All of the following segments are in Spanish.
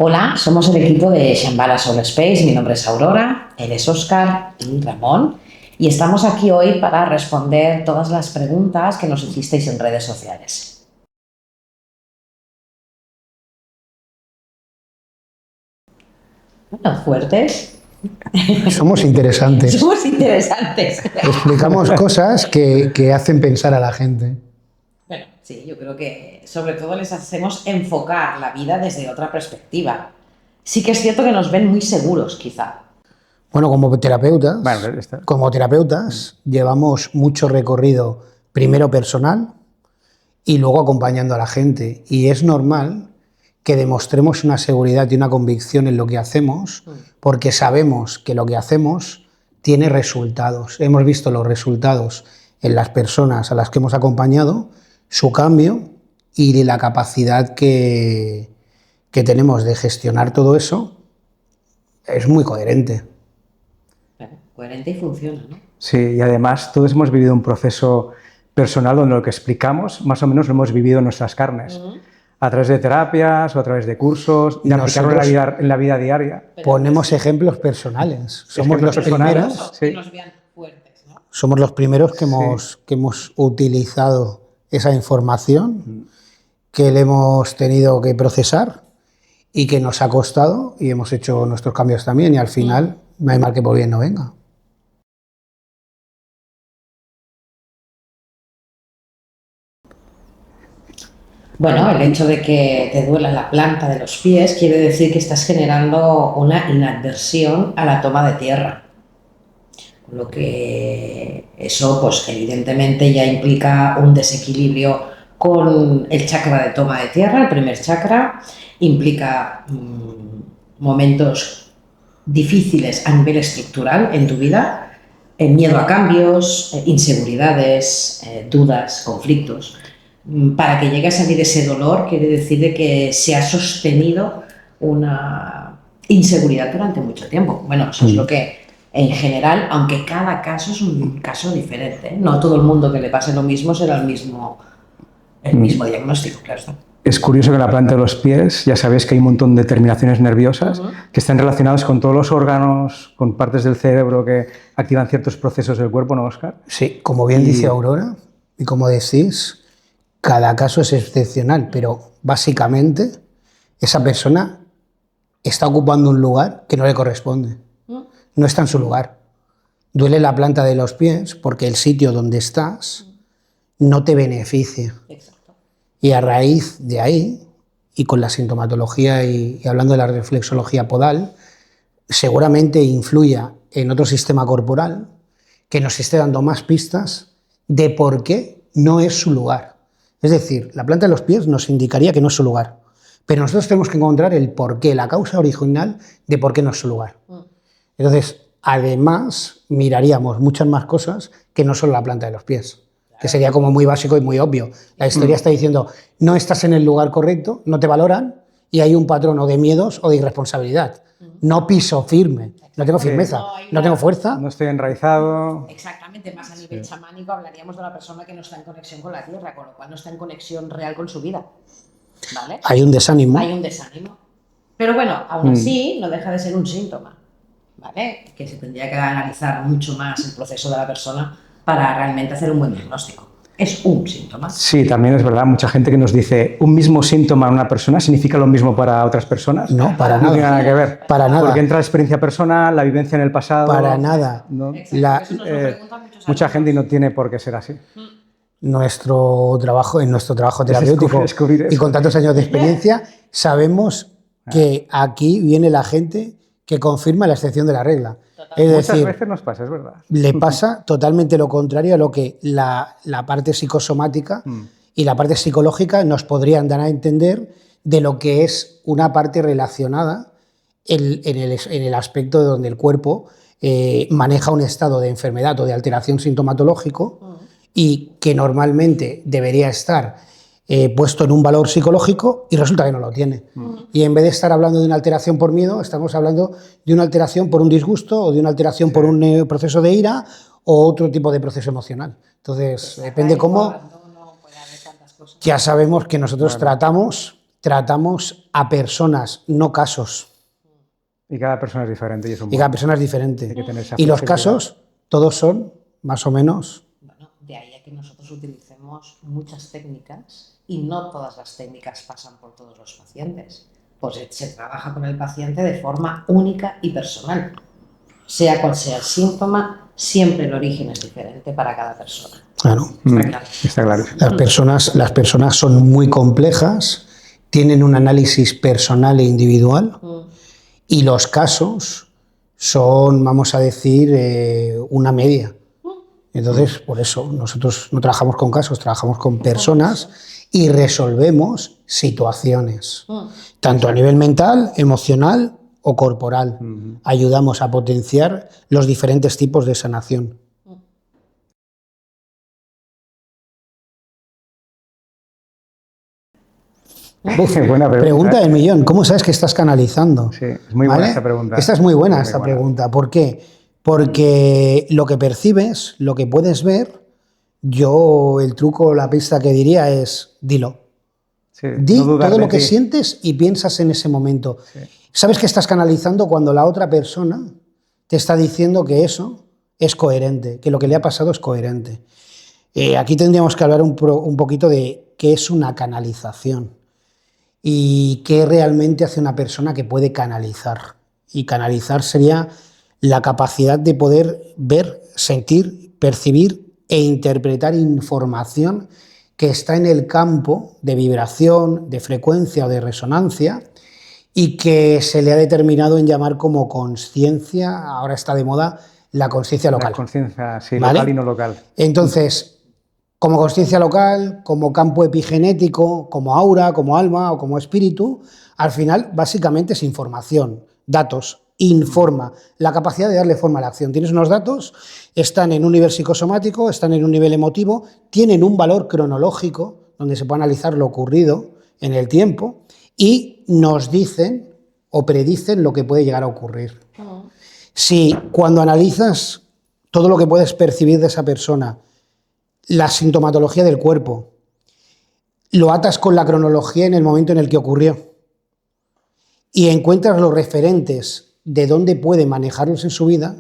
Hola, somos el equipo de Shambhala Soul Space. Mi nombre es Aurora, él es Óscar y Ramón. Y estamos aquí hoy para responder todas las preguntas que nos hicisteis en redes sociales. Bueno, fuertes. Somos interesantes. Somos interesantes. Explicamos cosas que hacen pensar a la gente. Bueno, sí, yo creo que sobre todo les hacemos enfocar la vida desde otra perspectiva. Sí que es cierto que nos ven muy seguros, quizá. Bueno, como terapeutas llevamos mucho recorrido, primero personal y luego acompañando a la gente. Y es normal que demostremos una seguridad y una convicción en lo que hacemos, porque sabemos que lo que hacemos tiene resultados. Hemos visto los resultados en las personas a las que hemos acompañado, su cambio y la capacidad que tenemos de gestionar todo eso es muy coherente. Coherente y funciona, ¿no? Sí, y además todos hemos vivido un proceso personal donde lo que explicamos más o menos lo hemos vivido en nuestras carnes, a través de terapias o a través de cursos, y aplicarlo en la vida diaria. Ponemos ejemplos personales. Somos los primeros que nos vean fuertes, ¿no? Somos los primeros que hemos utilizado esa información, que le hemos tenido que procesar y que nos ha costado, y hemos hecho nuestros cambios también, y al final no hay mal que por bien no venga. Bueno, el hecho de que te duela la planta de los pies quiere decir que estás generando una inadversión a la toma de tierra. Con lo que eso, pues evidentemente ya implica un desequilibrio con el chakra de toma de tierra, el primer chakra, implica momentos difíciles a nivel estructural en tu vida, miedo a cambios, inseguridades, dudas, conflictos. Para que llegue a salir ese dolor, quiere decir de que se ha sostenido una inseguridad durante mucho tiempo. Bueno, eso es lo que en general, aunque cada caso es un caso diferente, ¿eh? No todo el mundo que le pase lo mismo será el mismo diagnóstico, claro está. Es curioso que en la planta de los pies ya sabéis que hay un montón de terminaciones nerviosas que están relacionadas con todos los órganos, con partes del cerebro que activan ciertos procesos del cuerpo, ¿no, Óscar? Sí, como bien dice Aurora, y como decís, cada caso es excepcional, pero básicamente esa persona está ocupando un lugar que no le corresponde. No está en su lugar. Duele la planta de los pies porque el sitio donde estás no te beneficia. Exacto. Y a raíz de ahí, y con la sintomatología y hablando de la reflexología podal, seguramente influya en otro sistema corporal que nos esté dando más pistas de por qué no es su lugar. Es decir, la planta de los pies nos indicaría que no es su lugar, pero nosotros tenemos que encontrar el porqué, la causa original de por qué no es su lugar. Entonces, además, miraríamos muchas más cosas que no solo la planta de los pies, que sería como muy básico y muy obvio. La historia está diciendo, no estás en el lugar correcto, no te valoran y hay un patrón o de miedos o de irresponsabilidad. No piso firme, no tengo firmeza, no tengo fuerza. No estoy enraizado. Exactamente, más a nivel chamánico hablaríamos de una persona que no está en conexión con la tierra, con lo cual no está en conexión real con su vida. ¿Vale? Hay un desánimo. Hay un desánimo. Pero bueno, aún así no deja de ser un síntoma, ¿vale? Que se tendría que analizar mucho más el proceso de la persona para realmente hacer un buen diagnóstico. Es un síntoma. Sí, también es verdad. Mucha gente que nos dice un mismo síntoma en una persona significa lo mismo para otras personas. No, para nada. No tiene nada que ver. Para nada. Porque entra la experiencia personal, la vivencia en el pasado. Para nada. ¿No? Mucha gente y no tiene por qué ser así. En nuestro trabajo terapéutico y con tantos años de experiencia, sabemos que aquí viene la gente que confirma la excepción de la regla. Es decir, muchas veces nos pasa, es verdad. Le pasa totalmente lo contrario a lo que la parte psicosomática y la parte psicológica nos podrían dar a entender de lo que es una parte relacionada en el aspecto de donde el cuerpo maneja un estado de enfermedad o de alteración sintomatológico y que normalmente debería estar puesto en un valor psicológico y resulta que no lo tiene. Y en vez de estar hablando de una alteración por miedo, estamos hablando de una alteración por un disgusto o de una alteración por un proceso de ira o otro tipo de proceso emocional. Entonces, depende cómo... Ya sabemos que nosotros tratamos tratamos a personas, no casos. Y cada persona es diferente. Y cada persona es diferente. Hay que tener esa Y los flexibilidad. casos, todos son más o menos. Bueno, de ahí a que nosotros utilicemos muchas técnicas y no todas las técnicas pasan por todos los pacientes. Pues se trabaja con el paciente de forma única y personal. Sea cual sea el síntoma, siempre el origen es diferente para cada persona. Claro. Está claro. Está claro. Las personas son muy complejas, tienen un análisis personal e individual y los casos son, vamos a decir, una media. Entonces, por eso nosotros no trabajamos con casos, trabajamos con personas y resolvemos situaciones, tanto a nivel mental, emocional o corporal. Ayudamos a potenciar los diferentes tipos de sanación. Buena Pregunta del millón, ¿cómo sabes que estás canalizando? Sí, es muy buena esta pregunta. Esta es muy buena, esta pregunta. ¿Por qué? Porque lo que percibes, lo que puedes ver, yo el truco, la pista que diría es dilo. Sí, Di no dudar todo de lo que ti. sientes y piensas en ese momento. Sí. ¿Sabes que estás canalizando cuando la otra persona te está diciendo que eso es coherente, que lo que le ha pasado es coherente? Aquí tendríamos que hablar un poquito de qué es una canalización y qué realmente hace una persona que puede canalizar. Y canalizar sería la capacidad de poder ver, sentir, percibir e interpretar información que está en el campo de vibración, de frecuencia o de resonancia y que se le ha determinado en llamar como consciencia, ahora está de moda, la consciencia local. La conciencia, sí, ¿Vale? local y no local. Entonces, como consciencia local, como campo epigenético, como aura, como alma o como espíritu, al final básicamente es información, datos, informa, la capacidad de darle forma a la acción. Tienes unos datos, están en un nivel psicosomático, están en un nivel emotivo, tienen un valor cronológico, donde se puede analizar lo ocurrido en el tiempo, y nos dicen o predicen lo que puede llegar a ocurrir. Si cuando analizas todo lo que puedes percibir de esa persona, la sintomatología del cuerpo, lo atas con la cronología en el momento en el que ocurrió y encuentras los referentes de dónde puede manejarlos en su vida,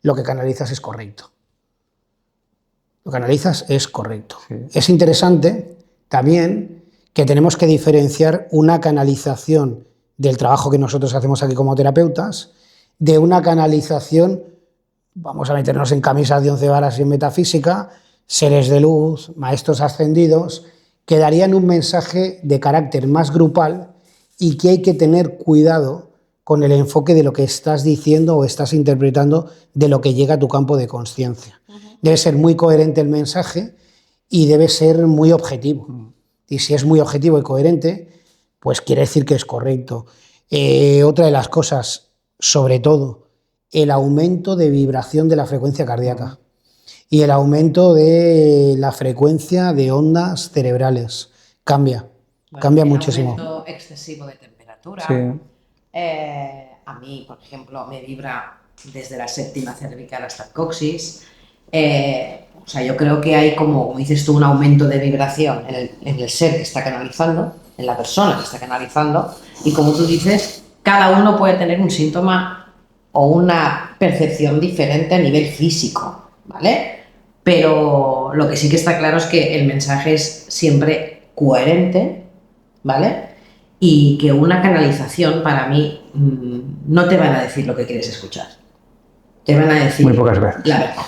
lo que canalizas es correcto. Lo que analizas es correcto. Sí. Es interesante también que tenemos que diferenciar una canalización del trabajo que nosotros hacemos aquí como terapeutas de una canalización, vamos a meternos en camisas de 11 varas y en metafísica, seres de luz, maestros ascendidos, que darían un mensaje de carácter más grupal y que hay que tener cuidado con el enfoque de lo que estás diciendo o estás interpretando de lo que llega a tu campo de conciencia. Debe ser muy coherente el mensaje y debe ser muy objetivo. Y si es muy objetivo y coherente, pues quiere decir que es correcto. Otra de las cosas, sobre todo, el aumento de vibración de la frecuencia cardíaca y el aumento de la frecuencia de ondas cerebrales. Cambia muchísimo. Aumento excesivo de temperatura. Sí. A mí, por ejemplo, me vibra desde la séptima cervical hasta el coxis. O sea, yo creo que hay, como dices tú, un aumento de vibración en el ser que está canalizando, en la persona que está canalizando, y como tú dices, cada uno puede tener un síntoma o una percepción diferente a nivel físico, ¿vale? Pero lo que sí que está claro es que el mensaje es siempre coherente, ¿vale? Y que una canalización, para mí, no te van a decir lo que quieres escuchar. Te van a decir Muy pocas veces. la verdad.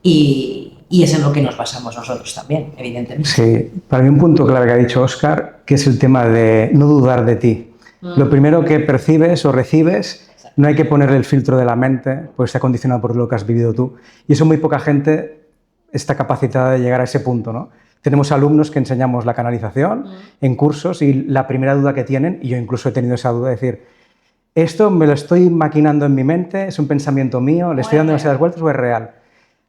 Y es en lo que nos basamos nosotros también, evidentemente. Sí, para mí un punto clave que ha dicho Óscar, que es el tema de no dudar de ti. Lo primero que percibes o recibes, no hay que ponerle el filtro de la mente, pues está condicionado por lo que has vivido tú. Y eso muy poca gente está capacitada de llegar a ese punto, ¿no? Tenemos alumnos que enseñamos la canalización en cursos y la primera duda que tienen, y yo incluso he tenido esa duda, de decir, ¿esto me lo estoy maquinando en mi mente? ¿Es un pensamiento mío? ¿Le estoy dando demasiadas vueltas o es real?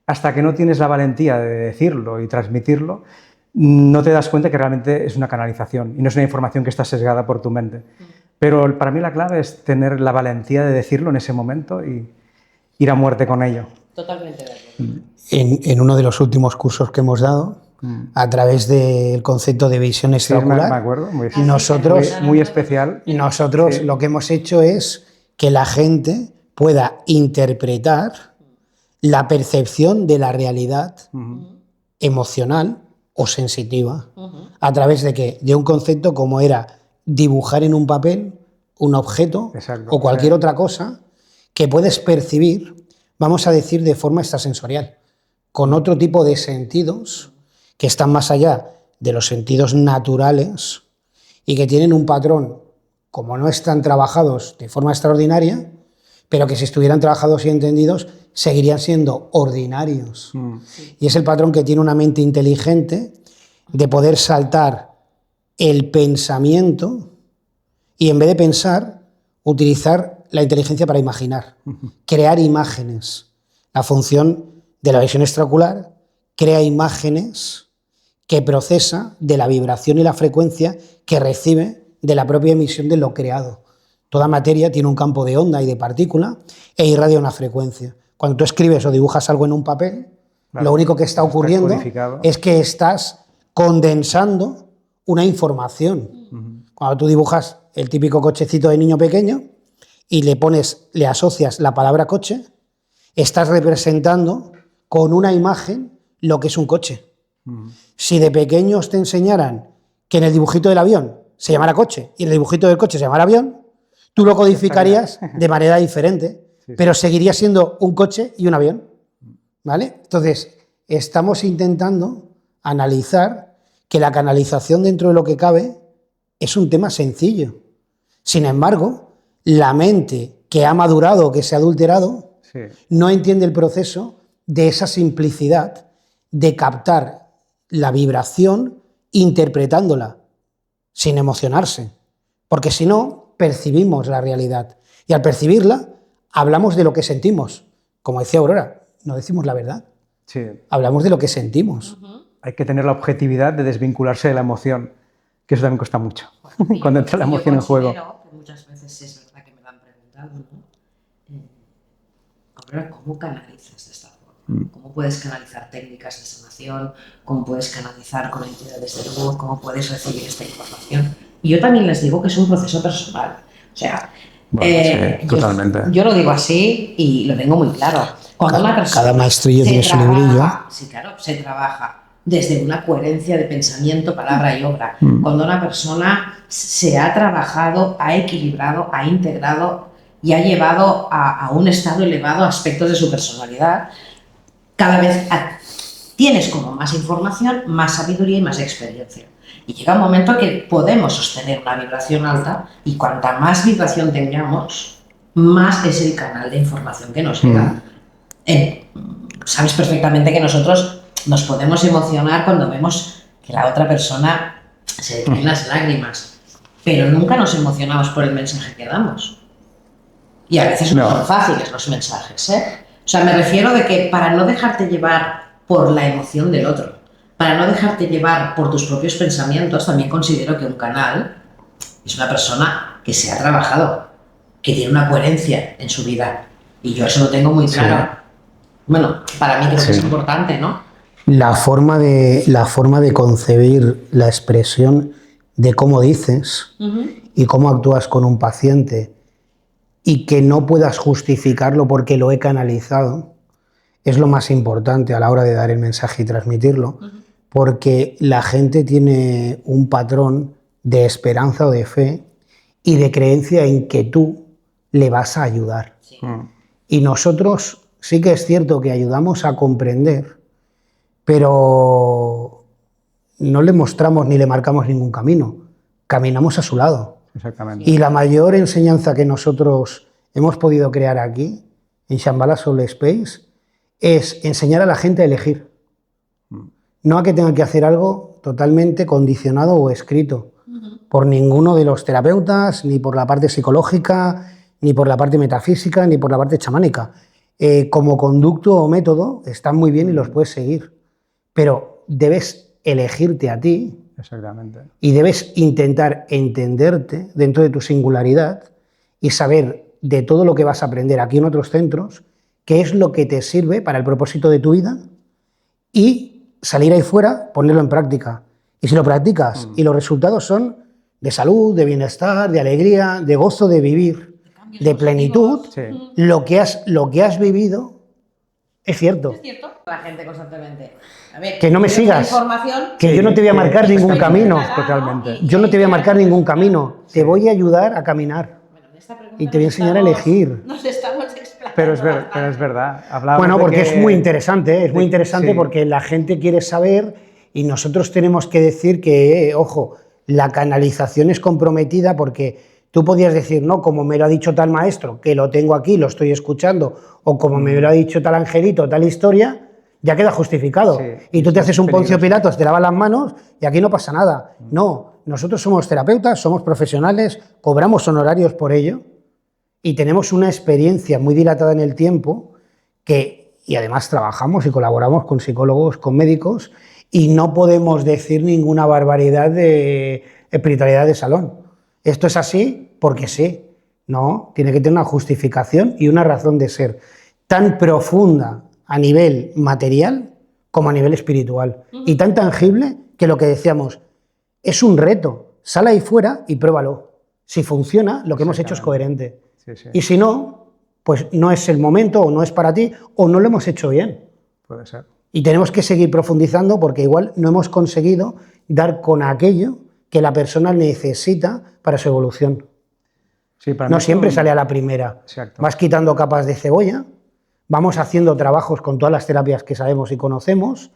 Hasta que no tienes la valentía de decirlo y transmitirlo, no te das cuenta que realmente es una canalización y no es una información que está sesgada por tu mente. Pero para mí la clave es tener la valentía de decirlo en ese momento y ir a muerte con ello. Totalmente de acuerdo. En uno de los últimos cursos que hemos dado, a través del concepto de visión Sí, extraocular. me acuerdo. Muy especial. Nosotros Sí. lo que hemos hecho es que la gente pueda interpretar la percepción de la realidad emocional o sensitiva a través de ¿qué? De un concepto como era dibujar en un papel un objeto Exacto, o cualquier sí. otra cosa que puedes percibir, vamos a decir, de forma extrasensorial, con otro tipo de sentidos que están más allá de los sentidos naturales y que tienen un patrón, como no están trabajados de forma extraordinaria, pero que si estuvieran trabajados y entendidos seguirían siendo ordinarios. Y es el patrón que tiene una mente inteligente de poder saltar el pensamiento y en vez de pensar, utilizar la inteligencia para imaginar, crear imágenes. La función de la visión extraocular crea imágenes que procesa de la vibración y la frecuencia que recibe de la propia emisión de lo creado. Toda materia tiene un campo de onda y de partícula e irradia una frecuencia. Cuando tú escribes o dibujas algo en un papel, Claro, lo único que está ocurriendo codificado. es que estás condensando una información. Cuando tú dibujas el típico cochecito de niño pequeño y le asocias la palabra coche, estás representando con una imagen lo que es un coche. Si de pequeños te enseñaran que en el dibujito del avión se llamara coche y en el dibujito del coche se llamara avión, tú lo codificarías de manera diferente, pero seguiría siendo un coche y un avión, ¿vale? Entonces, estamos intentando analizar que la canalización dentro de lo que cabe es un tema sencillo. Sin embargo, la mente que ha madurado, que se ha adulterado, no entiende el proceso de esa simplicidad de captar la vibración interpretándola sin emocionarse, porque si no, percibimos la realidad y al percibirla hablamos de lo que sentimos. Como decía Aurora, no decimos la verdad, hablamos de lo que sentimos. Hay que tener la objetividad de desvincularse de la emoción, que eso también cuesta mucho, cuando entra la emoción en juego. Que muchas veces es verdad que me lo han preguntado, ¿no? Aurora, ¿cómo canalizas de esta forma? ¿Cómo puedes canalizar técnicas de sanación? ¿Cómo puedes canalizar con entidades de luz? ¿Cómo puedes recibir esta información? Y yo también les digo que es un proceso personal. O sea, bueno, sí, totalmente. Yo lo digo así y lo tengo muy claro. Cuando una persona cada maestrillo tiene su librillo. Sí, claro, se trabaja desde una coherencia de pensamiento, palabra y obra. Cuando una persona se ha trabajado, ha equilibrado, ha integrado y ha llevado a un estado elevado aspectos de su personalidad, cada vez tienes como más información, más sabiduría y más experiencia. Y llega un momento que podemos sostener una vibración alta y cuanta más vibración tengamos, más es el canal de información que nos llega. Sabes perfectamente que nosotros nos podemos emocionar cuando vemos que la otra persona se le caen las lágrimas, pero nunca nos emocionamos por el mensaje que damos. Y a veces no son fáciles los mensajes, ¿eh? O sea, me refiero de que para no dejarte llevar por la emoción del otro, para no dejarte llevar por tus propios pensamientos, también considero que un canal es una persona que se ha trabajado, que tiene una coherencia en su vida. Y yo eso lo tengo muy claro. Bueno, para mí creo que es importante, ¿no? La forma de concebir la expresión de cómo dices y cómo actúas con un paciente y que no puedas justificarlo porque lo he canalizado es lo más importante a la hora de dar el mensaje y transmitirlo, porque la gente tiene un patrón de esperanza o de fe y de creencia en que tú le vas a ayudar. Y nosotros sí que es cierto que ayudamos a comprender, pero no le mostramos ni le marcamos ningún camino, caminamos a su lado. Exactamente. Y la mayor enseñanza que nosotros hemos podido crear aquí, en Shambhala Soul Space, es enseñar a la gente a elegir. No a que tenga que hacer algo totalmente condicionado o escrito por ninguno de los terapeutas, ni por la parte psicológica, ni por la parte metafísica, ni por la parte chamánica. Como conducto o método están muy bien y los puedes seguir, pero debes elegirte a ti. Exactamente. Y debes intentar entenderte dentro de tu singularidad y saber de todo lo que vas a aprender aquí en otros centros, qué es lo que te sirve para el propósito de tu vida y salir ahí fuera, ponerlo en práctica. Y si lo practicas y los resultados son de salud, de bienestar, de alegría, de gozo de vivir, de plenitud, Sí. lo que has vivido es cierto. Es cierto. La gente constantemente. A ver, Que no me yo esta sigas. información, Que yo no te voy a marcar ningún camino. Totalmente. Yo no te voy a marcar ningún camino. Te voy a ayudar a caminar. Bueno, en esta pregunta Y te voy a nos enseñar a estamos- elegir. Nos estamos explayando Pero es bastante. verdad. Hablábamos Bueno, de porque que- es muy interesante, es muy de- interesante sí. porque la gente quiere saber y nosotros tenemos que decir que, ojo, la canalización es comprometida porque tú podías decir, no, como me lo ha dicho tal maestro, que lo tengo aquí, lo estoy escuchando, o como me lo ha dicho tal angelito, tal historia, ya queda justificado. Sí, Y tú te eso haces es un Poncio peligroso. Pilatos, te lavas las manos y aquí no pasa nada. No, nosotros somos terapeutas, somos profesionales, cobramos honorarios por ello y tenemos una experiencia muy dilatada en el tiempo y además trabajamos y colaboramos con psicólogos, con médicos y no podemos decir ninguna barbaridad de espiritualidad de salón. Esto es así porque sí, no, tiene que tener una justificación y una razón de ser tan profunda a nivel material como a nivel espiritual y tan tangible que lo que decíamos es un reto, sal ahí fuera y pruébalo. Si funciona, lo que hemos hecho es coherente. Sí, sí, Y si no, pues no es el momento o no es para ti o no lo hemos hecho bien. puede ser. Y tenemos que seguir profundizando porque igual no hemos conseguido dar con aquello que la persona necesita para su evolución. Sí, para No mí es siempre un- sale a la primera. Exacto. Vas quitando capas de cebolla, vamos haciendo trabajos con todas las terapias que sabemos y conocemos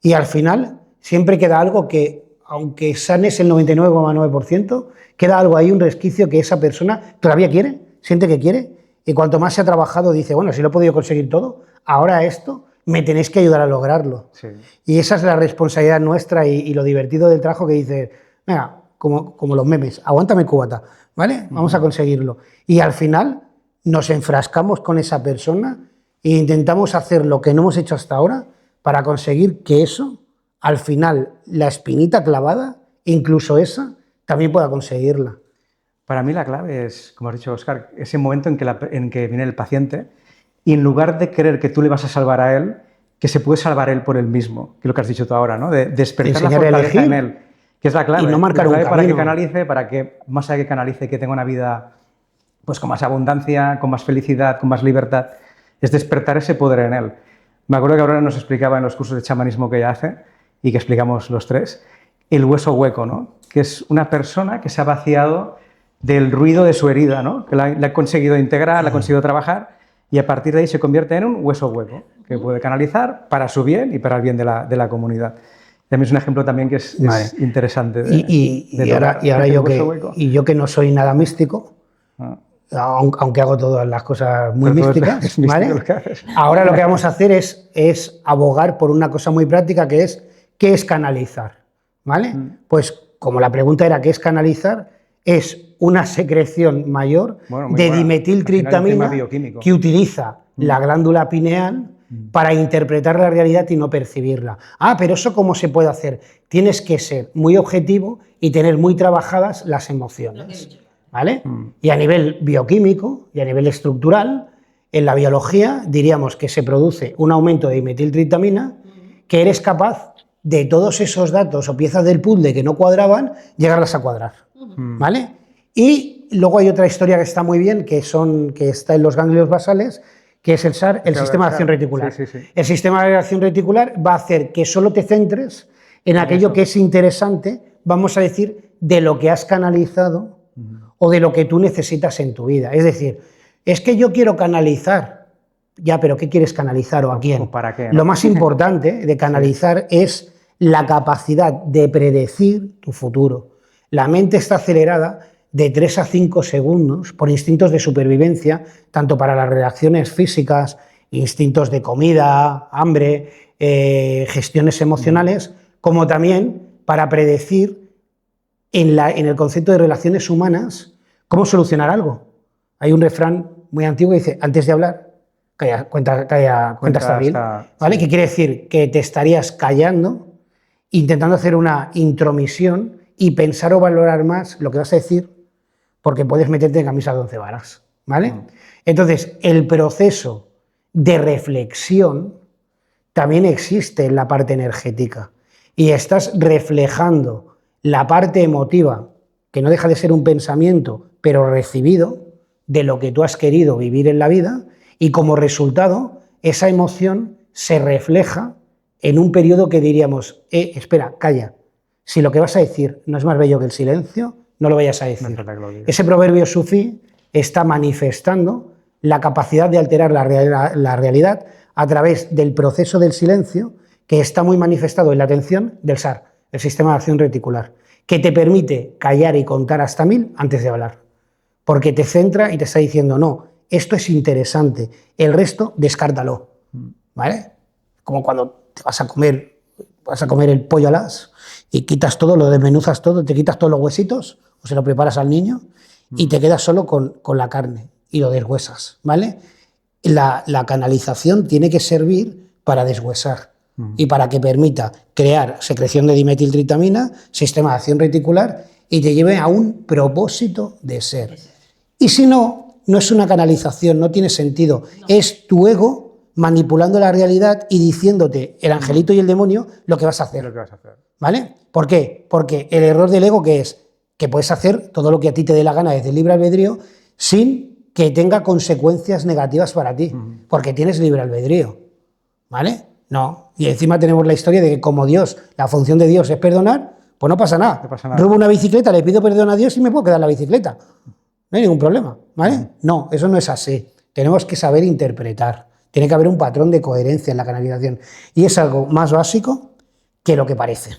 y al final siempre queda algo que, aunque sanes el 99,9%, queda algo ahí, un resquicio que esa persona todavía quiere, siente que quiere y cuanto más se ha trabajado dice, bueno, si lo he podido conseguir todo, ahora esto me tenéis que ayudar a lograrlo. Sí. Y esa es la responsabilidad nuestra y lo divertido del trabajo que dices, venga, como los memes, aguántame cubata, ¿vale? Vamos a conseguirlo. Y al final nos enfrascamos con esa persona e intentamos hacer lo que no hemos hecho hasta ahora para conseguir que eso, al final, la espinita clavada, incluso esa, también pueda conseguirla. Para mí la clave es, como has dicho, Óscar, ese momento en que viene el paciente y en lugar de creer que tú le vas a salvar a él, que se puede salvar él por él mismo, que es lo que has dicho tú ahora, ¿no? De despertar la Enseñar a fortaleza elegir en él, que es la clave. y no marcar la un clave para que camino. canalice, para que, más allá que canalice, que tenga una vida pues con más abundancia, con más felicidad, con más libertad, es despertar ese poder en él. Me acuerdo que Aurora nos explicaba en los cursos de chamanismo que ella hace y que explicamos los tres, el hueso hueco, ¿no? Que es una persona que se ha vaciado del ruido de su herida, ¿no? Que la ha conseguido integrar, la ha conseguido trabajar y a partir de ahí se convierte en un hueso hueco que puede canalizar para su bien y para el bien de la comunidad. También es un ejemplo también que es Vale. interesante. Y ahora el yo hueso hueco. yo que no soy nada místico, Ah. aunque hago todas las cosas muy Pero todo místicas, es místico ¿vale? lo que haces. Ahora lo que vamos a hacer es abogar por una cosa muy práctica que es ¿qué es canalizar? ¿Vale? Pues como la pregunta era ¿qué es canalizar? Es una secreción mayor Bueno, muy de buena. dimetiltriptamina Al final, un tema bioquímico. que utiliza la glándula pineal para interpretar la realidad y no percibirla. Ah, pero ¿eso cómo se puede hacer? Tienes que ser muy objetivo y tener muy trabajadas las emociones. ¿Vale? Y a nivel bioquímico y a nivel estructural, en la biología diríamos que se produce un aumento de dimetiltriptamina, que eres capaz de todos esos datos o piezas del puzzle que no cuadraban, llegarlas a cuadrar. ¿Vale? Y luego hay otra historia que está muy bien, que está en los ganglios basales, que es el SAR, el Claro, sistema de claro. acción reticular. Sí, sí, sí. El sistema de acción reticular va a hacer que solo te centres en aquello eso. que es interesante, vamos a decir, de lo que has canalizado o de lo que tú necesitas en tu vida. Es decir, es que yo quiero canalizar. Ya, pero ¿qué quieres canalizar o a quién? ¿O para qué, no? Lo más importante de canalizar es la capacidad de predecir tu futuro. La mente está acelerada de 3 a 5 segundos por instintos de supervivencia, tanto para las reacciones físicas, instintos de comida, hambre, gestiones emocionales, como también para predecir en el concepto de relaciones humanas cómo solucionar algo. Hay un refrán muy antiguo que dice, antes de hablar, cuenta hasta mil, ¿vale? Sí. Que quiere decir que te estarías callando, intentando hacer una intromisión y pensar o valorar más lo que vas a decir, porque puedes meterte en camisa de 11 varas, ¿vale? Entonces, el proceso de reflexión también existe en la parte energética y estás reflejando la parte emotiva, que no deja de ser un pensamiento, pero recibido de lo que tú has querido vivir en la vida, y como resultado, esa emoción se refleja en un periodo que diríamos, espera, calla, si lo que vas a decir no es más bello que el silencio, no lo vayas a decir. Ese proverbio sufí está manifestando la capacidad de alterar la realidad a través del proceso del silencio, que está muy manifestado en la atención del SAR, el sistema de acción reticular, que te permite callar y contar hasta 1000 antes de hablar, porque te centra y te está diciendo, no, esto es interesante, el resto descártalo, ¿vale? Como cuando te vas a comer el pollo al as y quitas todo, lo desmenuzas todo, te quitas todos los huesitos o se lo preparas al niño y te quedas solo con la carne y lo deshuesas, ¿vale? La canalización tiene que servir para deshuesar y para que permita crear secreción de dimetiltritamina, sistema de acción reticular, y te lleve a un propósito de ser. Y si no, no es una canalización, no tiene sentido. No. Es tu ego manipulando la realidad y diciéndote, el angelito y el demonio, lo que vas a hacer. ¿Vale? ¿Por qué? Porque el error del ego, ¿qué es? Que puedes hacer todo lo que a ti te dé la gana desde el libre albedrío sin que tenga consecuencias negativas para ti, porque tienes libre albedrío. ¿Vale? No. Y encima tenemos la historia de que como Dios, la función de Dios es perdonar, pues no pasa nada. Robo una bicicleta, le pido perdón a Dios y me puedo quedar la bicicleta. No hay ningún problema, ¿vale? No, eso no es así. Tenemos que saber interpretar. Tiene que haber un patrón de coherencia en la canalización. Y es algo más básico que lo que parece.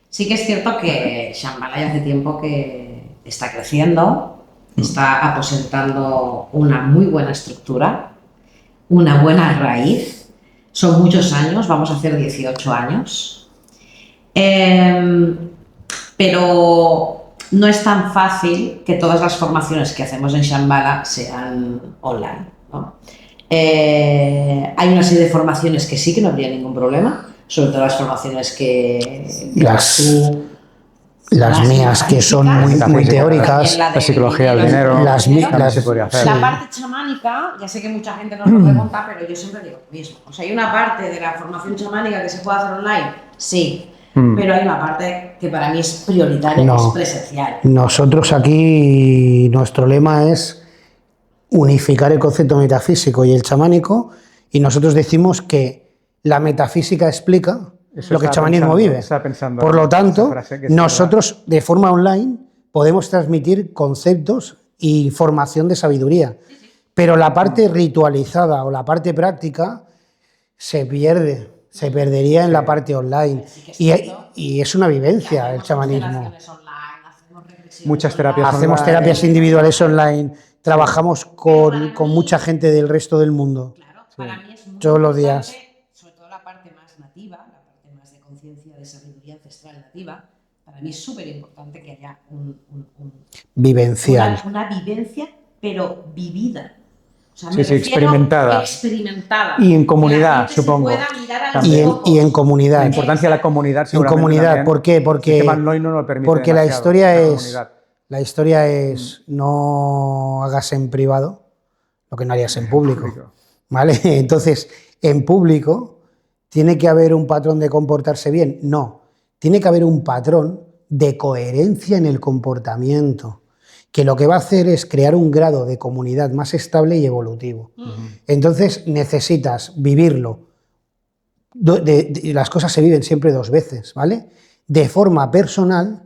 Sí que es cierto que Shambhala ya hace tiempo que está creciendo, está aposentando una muy buena estructura, una buena raíz. Son muchos años, vamos a hacer 18 años. Pero no es tan fácil que todas las formaciones que hacemos en Shambhala sean online, ¿no? Hay una serie de formaciones que sí que no habría ningún problema, sobre todo las formaciones que las mías, que son muy teóricas, la psicología del dinero, las se podría hacer. La parte chamánica, ya sé que mucha gente nos lo pregunta, pero yo siempre digo lo mismo. O sea, hay una parte de la formación chamánica que se puede hacer online, sí. Pero hay una parte que para mí es prioritaria, que es presencial. Nosotros aquí, nuestro lema es unificar el concepto metafísico y el chamánico, y nosotros decimos que la metafísica explica lo que el chamanismo vive. Por lo tanto, nosotros de forma online podemos transmitir conceptos e información de sabiduría, pero la parte ritualizada o la parte práctica se pierde. Se perdería en la parte online. Y es una vivencia el chamanismo. Muchas terapias Hacemos terapias individuales online, trabajamos con mucha gente del resto del mundo. Claro, para mí es muy todos los días. Sobre todo la parte más nativa, la parte más de conciencia, de sabiduría ancestral nativa, para mí es súper importante que haya vivencial. Una vivencia, pero vivida. O sea, sí, experimentada. Y en comunidad, supongo. Y en comunidad. La importancia de la comunidad, seguramente. En comunidad, también. ¿Por qué? Porque la historia es no hagas en privado lo que no harías en público. ¿Vale? Entonces, en público, ¿tiene que haber un patrón de comportarse bien? No. Tiene que haber un patrón de coherencia en el comportamiento, que lo que va a hacer es crear un grado de comunidad más estable y evolutivo. Entonces necesitas vivirlo. Las cosas se viven siempre dos veces, ¿vale? De forma personal,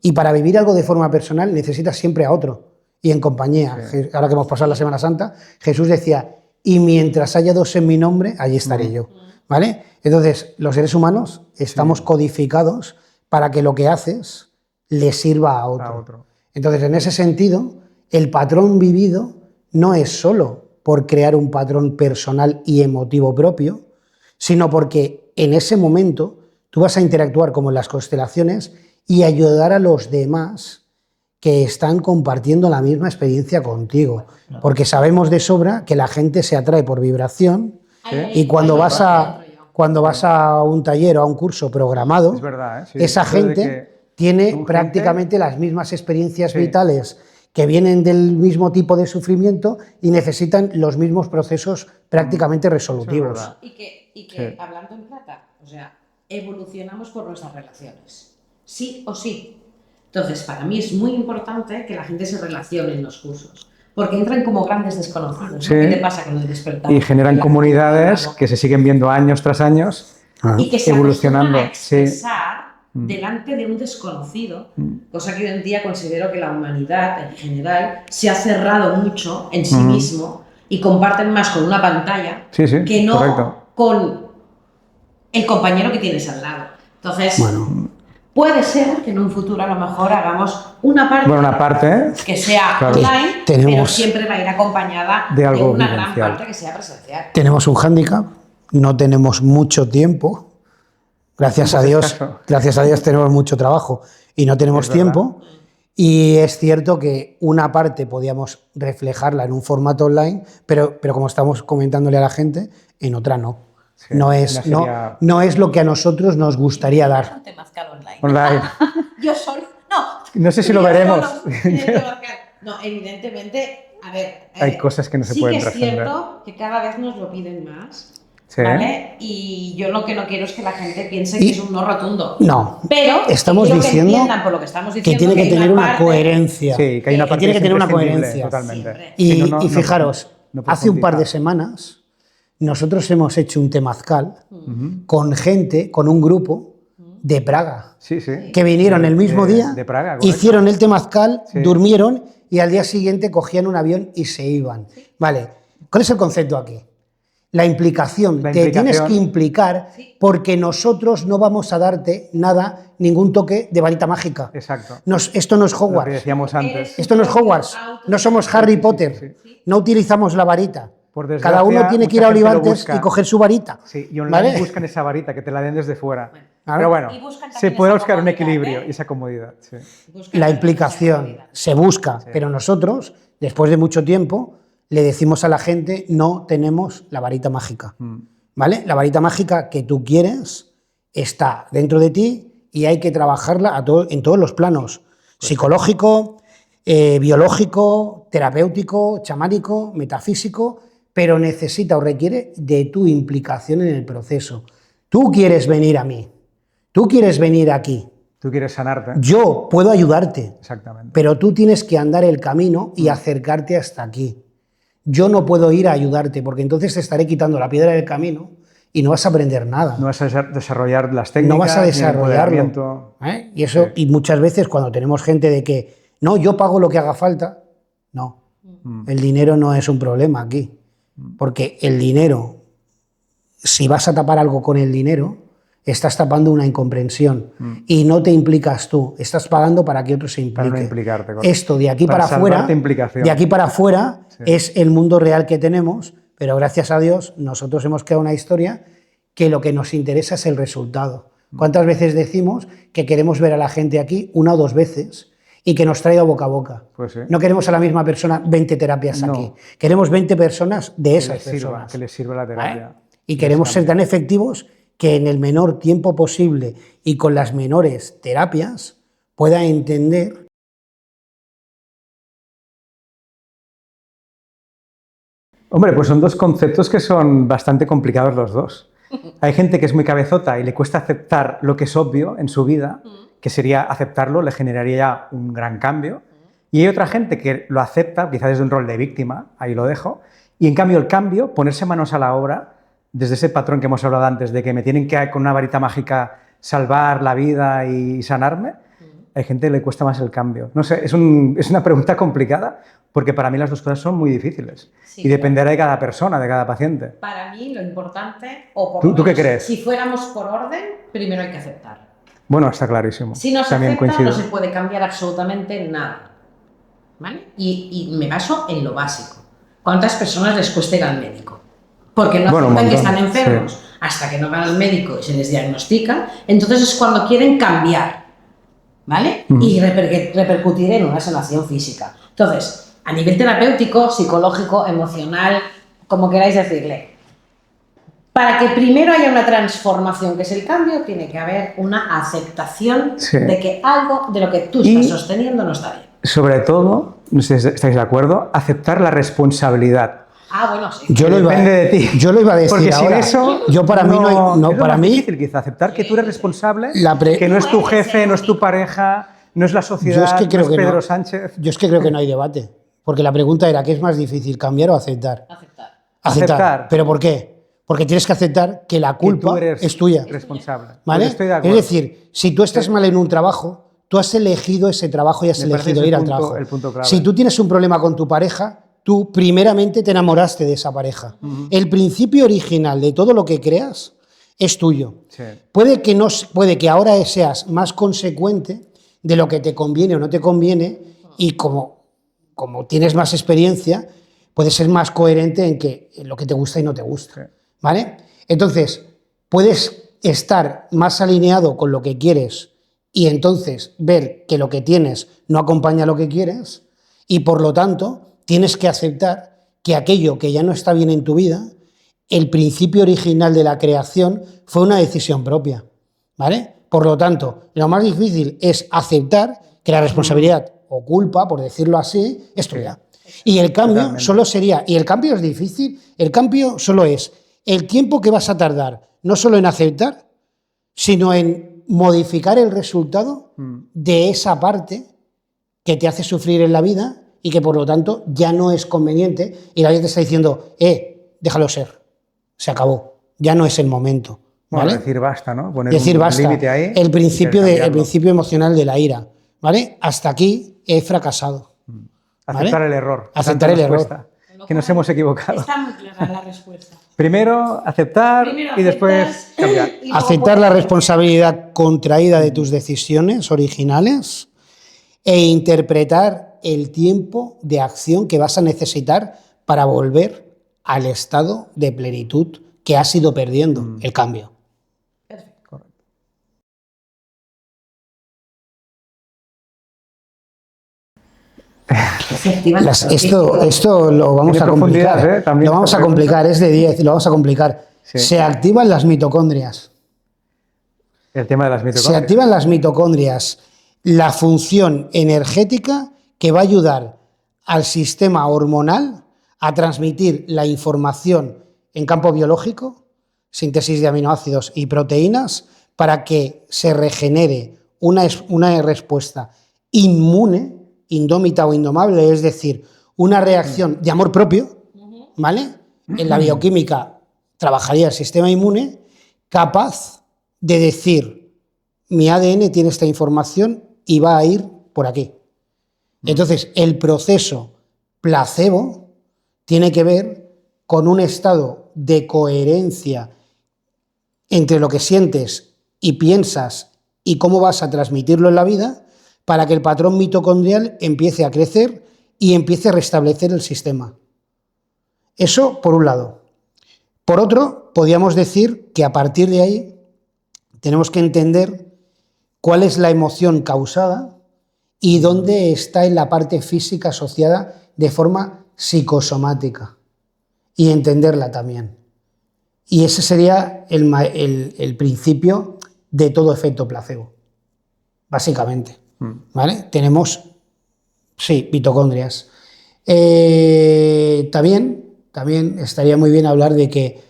y para vivir algo de forma personal necesitas siempre a otro y en compañía. Sí. Ahora que hemos pasado la Semana Santa, Jesús decía, y mientras haya dos en mi nombre, allí estaré yo, ¿vale? Entonces, los seres humanos estamos codificados para que lo que haces le sirva a otro. Entonces, en ese sentido, el patrón vivido no es solo por crear un patrón personal y emotivo propio, sino porque en ese momento tú vas a interactuar como en las constelaciones y ayudar a los demás que están compartiendo la misma experiencia contigo. Porque sabemos de sobra que la gente se atrae por vibración y cuando vas a un taller o a un curso programado, esa gente tiene prácticamente las mismas experiencias vitales que vienen del mismo tipo de sufrimiento y necesitan los mismos procesos prácticamente resolutivos. Eso Y que Sí. hablando en plata, o sea, evolucionamos por nuestras relaciones, sí o sí. Entonces, para mí es muy importante que la gente se relacione en los cursos, porque entran como grandes desconocidos. Sí. ¿No? ¿Qué te pasa con el despertar? Y generan comunidades que se siguen viendo años tras años, y que se evolucionando. acostumbran a Sí. expresar delante de un desconocido, cosa que hoy en día considero que la humanidad en general se ha cerrado mucho en sí mismo y comparten más con una pantalla Sí, sí, que no correcto. con el compañero que tienes al lado. Entonces, Bueno. puede ser que en un futuro a lo mejor hagamos una parte, Bueno, una parte que sea claro. online, Tenemos- pero siempre va a ir acompañada de algo una vivencial. gran parte que sea presencial. Tenemos un hándicap, no tenemos mucho tiempo. Gracias a Tiempo Dios, escaso. gracias a Dios tenemos mucho trabajo y no tenemos Es verdad. tiempo. Y es cierto que una parte podíamos reflejarla en un formato online, pero como estamos comentándole a la gente, en otra no. Sí, no, una es, sería- no es lo que a nosotros nos gustaría dar. Un temazcal online. online. Yo solo. No. No sé si lo yo veremos. solo en el temazcal. No, evidentemente, a ver. Hay cosas que no se sí pueden que es trascender. cierto que cada vez nos lo piden más. Sí. ¿Vale? Y yo lo que no quiero es que la gente piense Y- que es un no rotundo. No, Pero estamos quiero diciendo que entiendan por lo que estamos que diciendo tiene que hay tener una parte- coherencia. Sí, que hay una Que parte tiene que es tener una imprescindible, coherencia. Totalmente. Siempre. Y, Si no, y fijaros, no hace un par de profundizar. semanas nosotros hemos hecho un temazcal con gente, con un grupo de Praga, Sí, sí. que vinieron el mismo día, de Praga, correcto. hicieron el temazcal, Sí. durmieron y al día siguiente cogían un avión y se iban. Vale, ¿cuál es el concepto aquí? La implicación. La Te implicación. tienes que implicar porque nosotros no vamos a darte nada, ningún toque de varita mágica. Exacto. Esto no es Lo que Hogwarts. decíamos antes. Esto no es Hogwarts. No somos Harry Potter. No utilizamos la varita. Por desgracia, Cada uno tiene que ir mucha a gente lo Olivantes busca. y coger su varita. Sí, y online ¿Vale? buscan esa varita, que te la den desde fuera. Claro. Pero bueno, Y buscan se también puede esa buscar un comodidad, equilibrio ¿eh? y esa comodidad. Sí. Buscan La esa implicación comodidad. se busca, pero nosotros, después de mucho tiempo, le decimos a la gente, no tenemos la varita mágica. ¿Vale? La varita mágica que tú quieres está dentro de ti y hay que trabajarla en todos los planos. Psicológico, biológico, terapéutico, chamánico, metafísico, pero necesita o requiere de tu implicación en el proceso. Tú quieres venir a mí, tú quieres venir aquí, Tú quieres sanarte. yo puedo ayudarte, Exactamente. pero tú tienes que andar el camino y acercarte hasta aquí. Yo no puedo ir a ayudarte porque entonces te estaré quitando la piedra del camino y no vas a aprender nada. No vas a desarrollar las técnicas, No vas a ni el desarrollarlo. empoderamiento. ¿Eh? Y eso, y muchas veces cuando tenemos gente de que no, yo pago lo que haga falta, no. El dinero no es un problema aquí. Porque el dinero, si vas a tapar algo con el dinero, estás tapando una incomprensión y no te implicas tú, estás pagando para que otro se implique. Para no implicarte, correcto. Esto de aquí Para para afuera, salvarte implicación. de aquí para afuera es el mundo real que tenemos, pero gracias a Dios nosotros hemos creado una historia que lo que nos interesa es el resultado. ¿Cuántas veces decimos que queremos ver a la gente aquí una o dos veces y que nos traiga boca a boca? Pues sí. No queremos a la misma persona 20 terapias No. aquí, queremos 20 personas de Que esas les sirva, personas. que les sirva la terapia. ¿Vale? Y queremos ser tan efectivos que en el menor tiempo posible y con las menores terapias pueda entender. Hombre, pues son dos conceptos que son bastante complicados los dos. Hay gente que es muy cabezota y le cuesta aceptar lo que es obvio en su vida, que sería aceptarlo, le generaría ya un gran cambio. Y hay otra gente que lo acepta, quizás desde un rol de víctima, ahí lo dejo, y en cambio el cambio, ponerse manos a la obra, desde ese patrón que hemos hablado antes, de que me tienen que con una varita mágica salvar la vida y sanarme, hay gente que le cuesta más el cambio. No sé, es una pregunta complicada, porque para mí las dos cosas son muy difíciles. Sí, y dependerá de cada persona, de cada paciente. Para mí lo importante, o por ¿Tú lo qué menos, crees? si fuéramos por orden, primero hay que aceptar. Bueno, está clarísimo. Si no se También acepta, coincido. no se puede cambiar absolutamente nada. ¿Vale? Y me baso en lo básico. ¿Cuántas personas les cuesta ir al médico? Porque no Bueno, un aceptan que montón, están enfermos sí. hasta que no van al médico y se les diagnostica. Entonces es cuando quieren cambiar, ¿vale? Y repercutir en una sanación física. Entonces, a nivel terapéutico, psicológico, emocional, como queráis decirle, para que primero haya una transformación, que es el cambio, tiene que haber una aceptación Sí. de que algo de lo que tú Y- estás sosteniendo no está bien. Sobre todo, no sé si estáis de acuerdo, aceptar la responsabilidad. Ah, bueno, sí. Depende de ti. Yo lo iba a decir Porque ahora. sin eso, yo para mí no es lo para más mí difícil quizá, aceptar que tú eres responsable, La pre- que no es tu jefe, no es tu pareja, no es la sociedad, yo es que creo no es que Pedro no. Sánchez. Yo es que creo que no hay debate, porque la pregunta era ¿qué es más difícil, cambiar o aceptar? Aceptar. ¿Pero por qué? Porque tienes que aceptar que la Que tú culpa eres es tuya. responsable. ¿Vale? Pues estoy de Es acuerdo. decir, si tú estás mal en un trabajo, tú has elegido ese trabajo y has Me parece elegido ese ir al punto- trabajo. el punto clave. Si tú tienes un problema con tu pareja, tú primeramente te enamoraste de esa pareja. El principio original de todo lo que creas es tuyo. Sí. Puede que ahora seas más consecuente de lo que te conviene o no te conviene y como tienes más experiencia, puedes ser más coherente en lo que te gusta y no te gusta. Sí. ¿Vale? Entonces, puedes estar más alineado con lo que quieres y entonces ver que lo que tienes no acompaña lo que quieres y por lo tanto tienes que aceptar que aquello que ya no está bien en tu vida, el principio original de la creación fue una decisión propia. ¿Vale? Por lo tanto, lo más difícil es aceptar que la responsabilidad o culpa, por decirlo así, es tuya. Y el cambio Totalmente. solo sería, y el cambio es difícil, el cambio solo es el tiempo que vas a tardar, no solo en aceptar, sino en modificar el resultado de esa parte que te hace sufrir en la vida y que por lo tanto ya no es conveniente y la vida te está diciendo, déjalo ser, se acabó, ya no es el momento. Bueno, ¿Vale? decir basta, ¿no? Poner Decir un basta, límite ahí. el principio, y cambiarlo. emocional de la ira. ¿Vale? Hasta aquí he fracasado. Aceptar ¿vale? el error. que Aceptar tanto el nos error. cuesta, que nos hemos equivocado. Está muy clara la respuesta. Primero aceptar y después cambiar. y luego Aceptar puedes la cambiar. responsabilidad contraída de tus decisiones originales e interpretar el tiempo de acción que vas a necesitar para volver al estado de plenitud que has ido perdiendo, el cambio. Se activan Esto lo vamos Tiene a complicar. profundidad, también Lo vamos esta a complicar, es de 10, lo vamos a complicar. Sí. Se activan las mitocondrias. El tema de las Se mitocondrias. activan las mitocondrias, la función energética que va a ayudar al sistema hormonal a transmitir la información en campo biológico, síntesis de aminoácidos y proteínas, para que se regenere una respuesta inmune, indómita o indomable, es decir, una reacción de amor propio, ¿vale? En la bioquímica trabajaría el sistema inmune capaz de decir, mi ADN tiene esta información y va a ir por aquí. Entonces, el proceso placebo tiene que ver con un estado de coherencia entre lo que sientes y piensas y cómo vas a transmitirlo en la vida para que el patrón mitocondrial empiece a crecer y empiece a restablecer el sistema. Eso por un lado. Por otro, podríamos decir que a partir de ahí tenemos que entender cuál es la emoción causada y dónde está en la parte física asociada de forma psicosomática y entenderla también. Y ese sería el principio de todo efecto placebo, básicamente. ¿Vale? Tenemos, sí, mitocondrias. También estaría muy bien hablar de que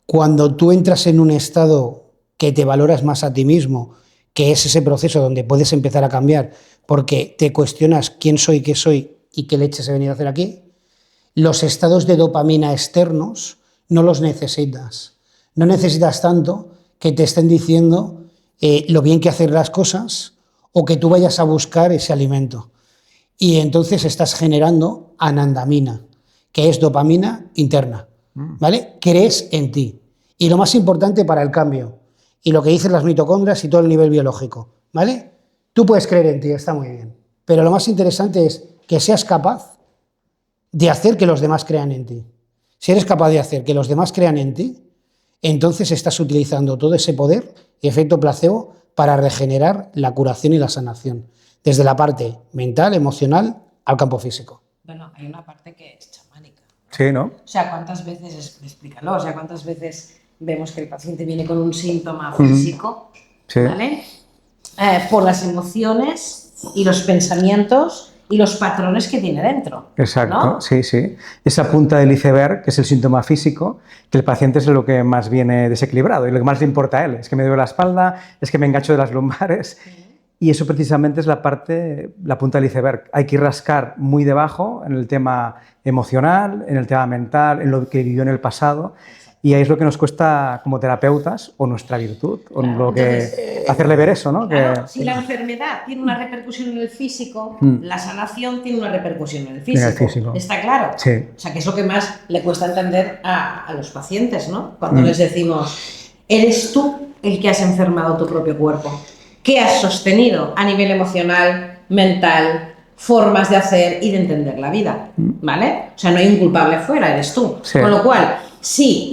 cuando tú entras en un estado que te valoras más a ti mismo, que es ese proceso donde puedes empezar a cambiar porque te cuestionas quién soy, qué soy y qué leches he venido a hacer aquí, los estados de dopamina externos no los necesitas. No necesitas tanto que te estén diciendo lo bien que hacer las cosas o que tú vayas a buscar ese alimento. Y entonces estás generando anandamina, que es dopamina interna, ¿vale? Crees en ti. Y lo más importante para el cambio, y lo que dicen las mitocondrias y todo el nivel biológico, ¿vale? Tú puedes creer en ti, está muy bien, pero lo más interesante es que seas capaz de hacer que los demás crean en ti. Si eres capaz de hacer que los demás crean en ti, entonces estás utilizando todo ese poder y efecto placebo para regenerar la curación y la sanación, desde la parte mental, emocional, al campo físico. Bueno, hay una parte que es chamánica. Sí, ¿no? O sea, ¿cuántas veces, explícalo, o sea, cuántas veces vemos que el paciente viene con un síntoma físico, Sí. ¿vale? Por las emociones y los pensamientos y los patrones que tiene dentro. Exacto, ¿no? sí, sí. Esa punta del iceberg, que es el síntoma físico, que el paciente es lo que más viene desequilibrado y lo que más le importa a él. Es que me duele la espalda, es que me engancho de las lumbares. Y eso precisamente es la punta del iceberg. Hay que ir rascar muy debajo en el tema emocional, en el tema mental, en lo que vivió en el pasado. Y ahí es lo que nos cuesta como terapeutas, o nuestra virtud, o lo que hacerle ver eso, ¿no? Claro, si la enfermedad tiene una repercusión en el físico, la sanación tiene una repercusión en el físico. En el físico. ¿Está claro? Sí. O sea, que es lo que más le cuesta entender a los pacientes, ¿no? Cuando les decimos, eres tú el que has enfermado tu propio cuerpo. ¿Qué has sostenido a nivel emocional, mental, formas de hacer y de entender la vida? ¿Vale? O sea, no hay un culpable fuera, eres tú. Sí. Con lo cual, si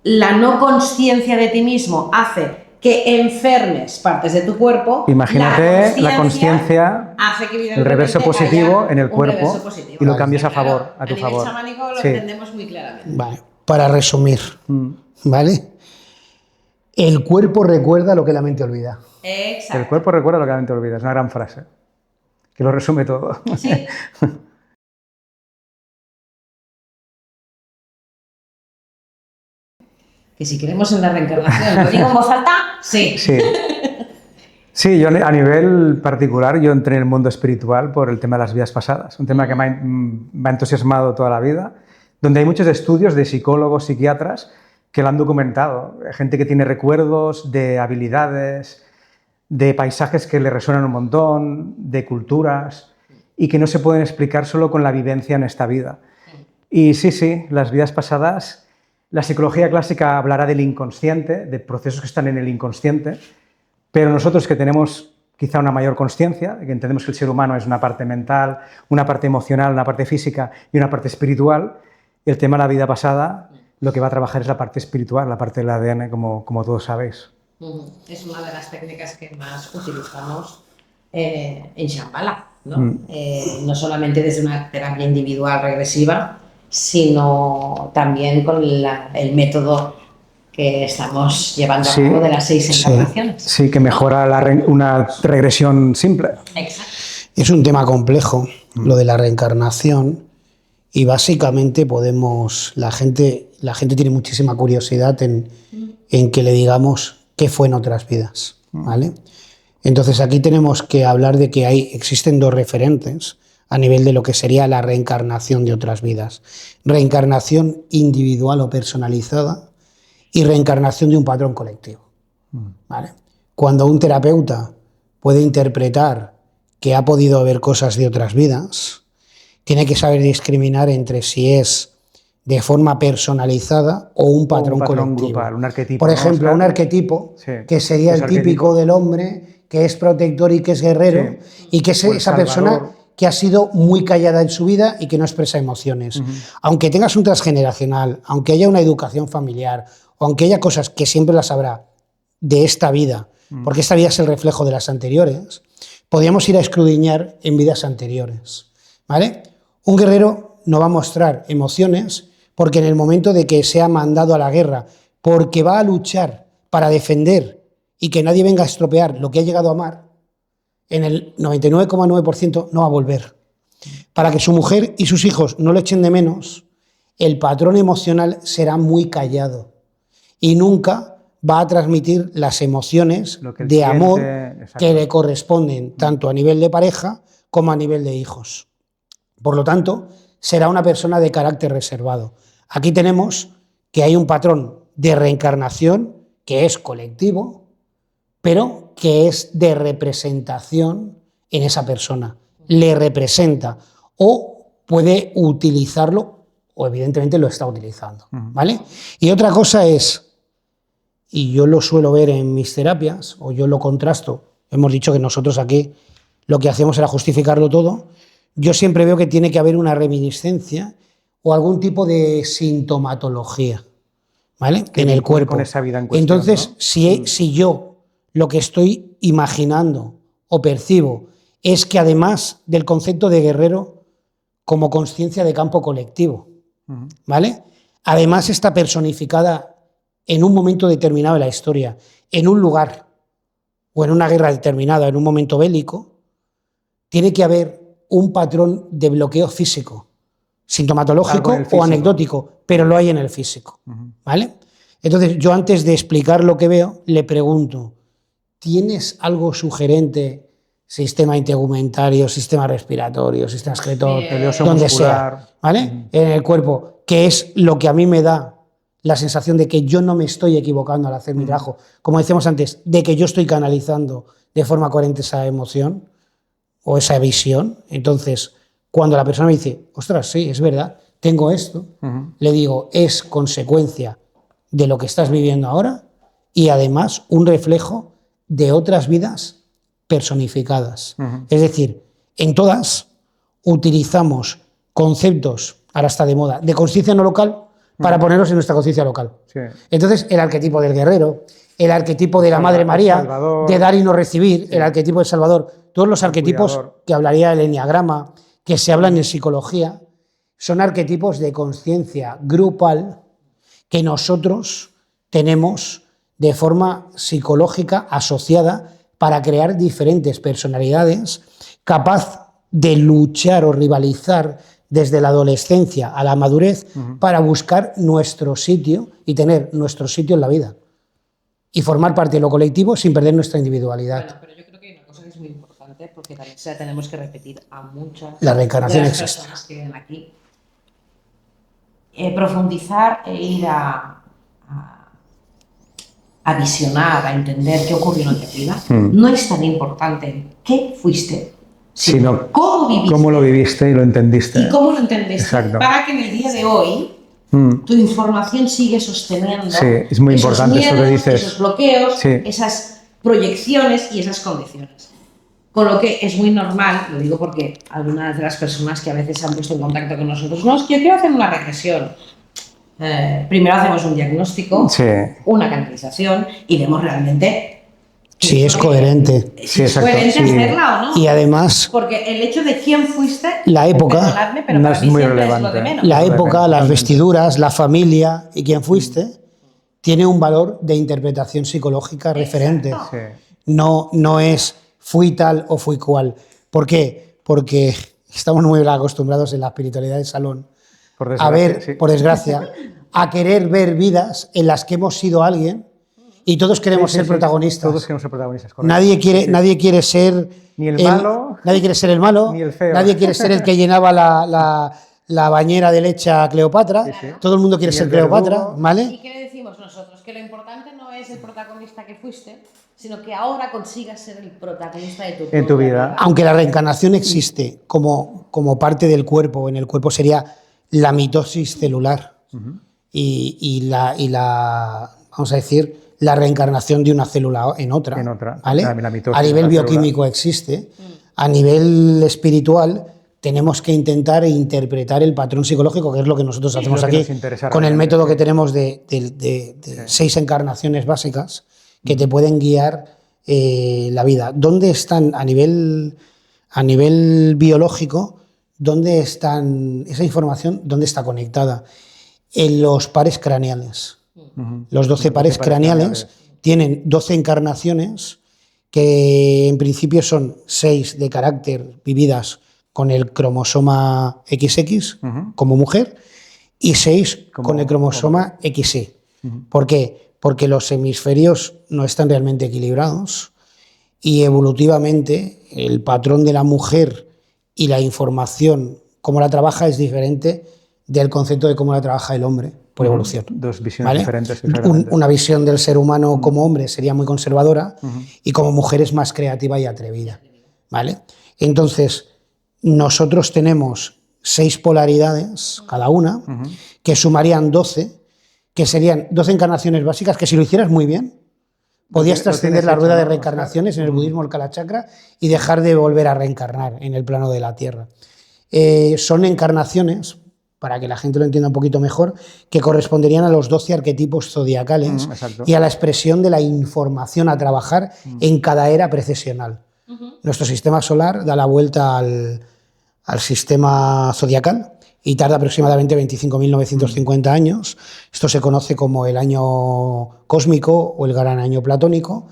la no consciencia de ti mismo hace que enfermes partes de tu cuerpo, imagínate la consciencia, hace que el reverso positivo en el cuerpo positivo. y lo cambies a Claro, favor, a tu favor. A nivel chamánico lo Sí. entendemos muy claramente. Vale, para resumir, ¿vale? El cuerpo recuerda lo que la mente olvida. Exacto. El cuerpo recuerda lo que la mente olvida. Es una gran frase que lo resume todo. Sí. Que si creemos en la reencarnación, ¿lo digo en voz alta? Sí. Sí. Sí, yo a nivel particular, yo entré en el mundo espiritual por el tema de las vidas pasadas, un tema que me ha entusiasmado toda la vida, donde hay muchos estudios de psicólogos, psiquiatras que lo han documentado, gente que tiene recuerdos de habilidades, de paisajes que le resuenan un montón, de culturas, y que no se pueden explicar solo con la vivencia en esta vida. Y sí, sí, las vidas pasadas, la psicología clásica hablará del inconsciente, de procesos que están en el inconsciente, pero nosotros que tenemos quizá una mayor consciencia, que entendemos que el ser humano es una parte mental, una parte emocional, una parte física y una parte espiritual, el tema de la vida pasada lo que va a trabajar es la parte espiritual, la parte del ADN, como todos sabéis. Es una de las técnicas que más utilizamos en Shambhala, ¿no? No solamente desde una terapia individual regresiva, sino también con el método que estamos llevando a cabo de las 6 encarnaciones. Sí, que mejora una regresión simple. Exacto. Es un tema complejo, lo de la reencarnación, y básicamente la gente tiene muchísima curiosidad en que le digamos qué fue en otras vidas, ¿vale? Entonces aquí tenemos que hablar de que existen dos referentes a nivel de lo que sería la reencarnación de otras vidas. Reencarnación individual o personalizada y reencarnación de un patrón colectivo, ¿vale? Cuando un terapeuta puede interpretar que ha podido haber cosas de otras vidas, tiene que saber discriminar entre si es de forma personalizada o un patrón colectivo. Grupal, un arquetipo. Por ejemplo, un arquetipo que sería el típico del hombre que es protector y que es guerrero y que es esa persona que ha sido muy callada en su vida y que no expresa emociones. Aunque tengas un transgeneracional, aunque haya una educación familiar, o aunque haya cosas que siempre las habrá de esta vida, porque esta vida es el reflejo de las anteriores, podríamos ir a escudriñar en vidas anteriores, ¿vale? Un guerrero no va a mostrar emociones porque en el momento de que sea mandado a la guerra, porque va a luchar para defender y que nadie venga a estropear lo que ha llegado a amar, en el 99,9% no va a volver. Para que su mujer y sus hijos no le echen de menos, el patrón emocional será muy callado y nunca va a transmitir las emociones de amor que le corresponden tanto a nivel de pareja como a nivel de hijos. Por lo tanto, será una persona de carácter reservado. Aquí tenemos que hay un patrón de reencarnación que es colectivo, pero que es de representación en esa persona. Le representa o puede utilizarlo o evidentemente lo está utilizando, ¿vale? Y otra cosa es, y yo lo suelo ver en mis terapias, o yo lo contrasto, hemos dicho que nosotros aquí lo que hacemos era justificarlo todo, yo siempre veo que tiene que haber una reminiscencia o algún tipo de sintomatología, ¿vale? En el cuerpo. Con esa vida en cuestión, entonces, ¿no? Si yo lo que estoy imaginando o percibo es que además del concepto de guerrero como consciencia de campo colectivo, ¿vale? Además está personificada en un momento determinado de la historia, en un lugar o en una guerra determinada, en un momento bélico, tiene que haber un patrón de bloqueo físico, sintomatológico Algo en el físico. o anecdótico, pero lo hay en el físico. ¿Vale? Entonces, yo antes de explicar lo que veo, le pregunto, ¿tienes algo sugerente? Sistema integumentario, sistema respiratorio, sistema excretor, El oso donde muscular. sea, ¿vale? En el cuerpo, que es lo que a mí me da la sensación de que yo no me estoy equivocando al hacer mi trabajo. Como decíamos antes, de que yo estoy canalizando de forma coherente esa emoción o esa visión. Entonces, cuando la persona me dice, ostras, sí, es verdad, tengo esto, le digo, es consecuencia de lo que estás viviendo ahora y además un reflejo de otras vidas personificadas. Es decir, en todas utilizamos conceptos, ahora está de moda, de conciencia no local para ponerlos en nuestra conciencia local. Sí. Entonces, el arquetipo del guerrero, el arquetipo de la Madre María, Salvador. de dar y no recibir, el arquetipo del Salvador, todos los arquetipos cuidador. que hablaría el enneagrama, que se hablan en psicología, son arquetipos de conciencia grupal que nosotros tenemos de forma psicológica asociada para crear diferentes personalidades capaz de luchar o rivalizar desde la adolescencia a la madurez para buscar nuestro sitio y tener nuestro sitio en la vida y formar parte de lo colectivo sin perder nuestra individualidad. Bueno, pero yo creo que hay una cosa que es muy importante, porque también se la tenemos que repetir a muchas La reencarnación de las existe. personas que vienen aquí. Profundizar e ir a visionar, a entender qué ocurrió en nuestra vida, no es tan importante qué fuiste, Sino cómo viviste. Cómo lo viviste y lo entendiste. Y cómo lo entendiste. Exacto. Para que en el día de hoy tu información sigue sosteniendo Sí, es muy esos importante eso que miedos, dices. esos bloqueos, Sí. esas proyecciones y esas condiciones. Con lo que es muy normal, lo digo porque algunas de las personas que a veces se han puesto en contacto con nosotros, no, es que yo quiero hacer una regresión. Primero hacemos un diagnóstico, Sí. una canalización y vemos realmente Si es coherente. si Sí, es exacto, coherente sí. hacerla o no. Y además, Porque el hecho de quién fuiste, La época perdonadme, pero no para es mí muy siempre es relevante. lo de menos. la época, las Totalmente. vestiduras, la familia y quién fuiste, tiene un valor de interpretación psicológica referente. Sí. No es fui tal o fui cual. ¿Por qué? Porque estamos muy acostumbrados en la espiritualidad de salón Por a desgracia, ver, sí. por desgracia, a querer ver vidas en las que hemos sido alguien y todos queremos Sí, sí, ser sí. protagonistas. Todos queremos ser protagonistas, correcto. Nadie quiere, Sí, sí. nadie quiere ser Ni el malo, nadie quiere ser el malo, ni el feo. nadie quiere ser el que llenaba la bañera de leche a Cleopatra. Sí, sí. Todo el mundo quiere Ni ser el Cleopatra, verdugo. ¿Y ¿vale? qué le decimos nosotros? Que lo importante no es el protagonista que fuiste, sino que ahora consigas ser el protagonista de tu En tu propia vida. Aunque la reencarnación existe como parte del cuerpo, en el cuerpo sería la mitosis celular y la, vamos a decir, la reencarnación de una célula en otra. En otra, ¿vale? la mitosis A de nivel la bioquímico existe. A nivel espiritual tenemos que intentar interpretar el patrón psicológico, que es lo que nosotros hacemos lo que aquí nos interesa con el realmente, método sí. que tenemos de 6 encarnaciones básicas que te pueden guiar la vida. ¿Dónde están a nivel biológico? ¿Dónde están esa información? ¿Dónde está conectada? En los pares craneales. Los 12 pares craneales tienen 12 encarnaciones que en principio son 6 de carácter vividas con el cromosoma XX como mujer y 6 con el cromosoma XY. ¿Por qué? Porque los hemisferios no están realmente equilibrados y evolutivamente el patrón de la mujer y la información, cómo la trabaja, es diferente del concepto de cómo la trabaja el hombre por evolución. Dos visiones ¿vale? diferentes. Exactamente. Una visión del ser humano como hombre sería muy conservadora y como mujer es más creativa y atrevida. ¿Vale? Entonces, nosotros tenemos 6 polaridades cada una que sumarían 12, que serían 12 encarnaciones básicas que si lo hicieras muy bien, podías Lo trascender tienes la hecho, rueda de ¿no? reencarnaciones en el budismo, el Kalachakra, y dejar de volver a reencarnar en el plano de la Tierra. Son encarnaciones, para que la gente lo entienda un poquito mejor, que corresponderían a los 12 arquetipos zodiacales exacto. y a la expresión de la información a trabajar en cada era precesional. Nuestro sistema solar da la vuelta al sistema zodiacal y tarda aproximadamente 25.950 años. Esto se conoce como el año cósmico o el gran año platónico,